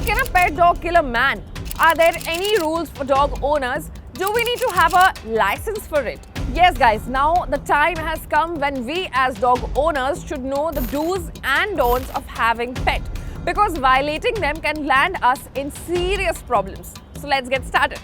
Can a pet dog kill a man? Are there any rules for dog owners? Do we need to have a license for it? Yes guys, now the time has come when we as dog owners should know the do's and don'ts of having pet, because violating them can land us in serious problems. So let's get started.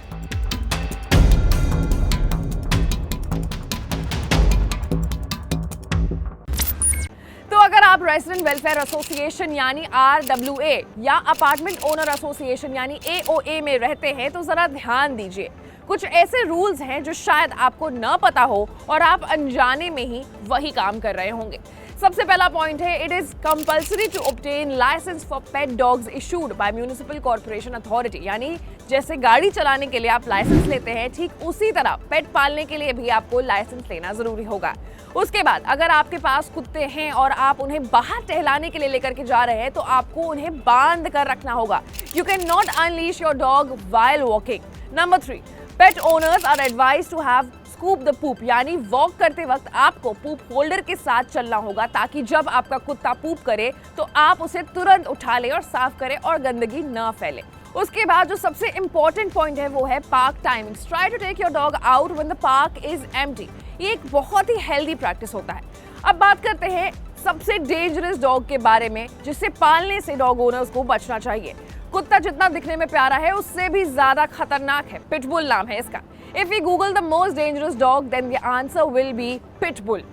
तो अगर आप resident welfare association यानी RWA या apartment owner association यानी AOA में रहते हैं तो जरा ध्यान दीजिए। कुछ ऐसे रूल्स हैं जो शायद आपको न पता हो और आप अनजाने में ही वही काम कर रहे होंगे। सबसे पहला पॉइंट है, it is compulsory to obtain licence for pet dogs issued by municipal corporation authority. यानी जैसे गाड़ी चलाने के लिए आप लाइसेंस लेते हैं, ठीक उसी तरह पेट पालने के लिए भी आपको लाइसेंस लेना जरूरी होगा। उसके बाद अगर आपके पास कुत्ते हैं और आप उन्हें बाहर टहलाने के लिए लेकर के जा रहे हैं तो आपको उन्हें बांध कर रखना होगा। You can not unleash your dog while walking. Number 3, pet owners are advised to have scoop the poop, यानी वॉक करते वक्त आपको पूप होल्डर के साथ चलना होगा ताकि जब आपका कुत्ता पूप करे तो आप उसे तुरंत उठा लें और साफ करें और गंदगी न फैले। उसके बाद जो सबसे इंपॉर्टेंट पॉइंट है वो है park timings. Try to take your dog out when the park is empty. ये एक बहुत ही हेल्दी प्रैक्टिस होता है। अब बात करते हैं सबसे डेंजरस डॉग के बारे में जिसे पालने से डॉग ओनर्स को बचना चाहिए। कुत्ता जितना दिखने में प्यारा है उससे भी ज्यादा खतरनाक है। पिटबुल नाम है इसका। If we Google the most dangerous dog, then the answer will be Pitbull.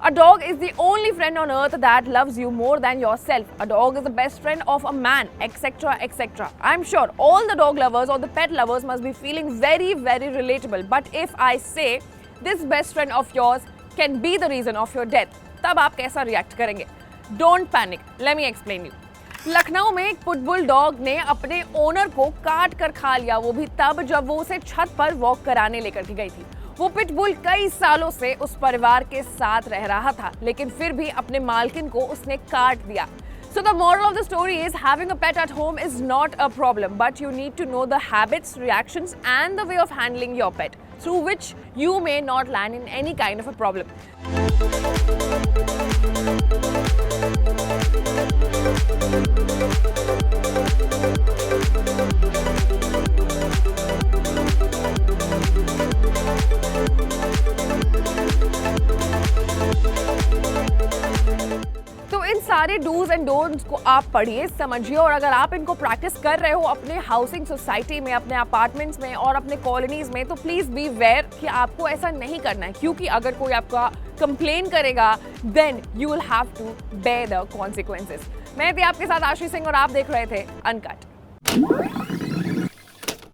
A dog is the only friend on earth that loves you more than yourself. A dog is the best friend of a man, etc., etc. I'm sure all the dog lovers or the pet lovers must be feeling very, very relatable. But if I say this best friend of yours can be the reason of your death, तब आप कैसा react करेंगे? Don't panic. Let me explain you. Lucknow में एक pitbull dog ने अपने owner को काट कर खा लिया, वो भी तब जब वो उसे छत पर वॉक कराने लेकर के गई थी। वो पिटबुल कई सालों से उस परिवार के साथ रह रहा था, लेकिन फिर भी अपने मालकिन को उसने काट दिया। So the moral of the story is having a pet at home is not a problem, but you need to know the habits, reactions and the way of handling your pet, through which you may not land in any kind of a problem. तो इन सारे dos and don'ts को आप पढ़िए, समझिए और अगर आप इनको प्रैक्टिस कर रहे हो अपने हाउसिंग सोसाइटी में, अपने अपार्टमेंट्स में और अपने कॉलोनीज में, तो प्लीज बी वेयर कि आपको ऐसा नहीं करना है, क्योंकि अगर कोई आपका कंप्लेन करेगा then you will have to bear the consequences. मैं थी आपके साथ आशीष सिंह और आप देख रहे थे अनकट।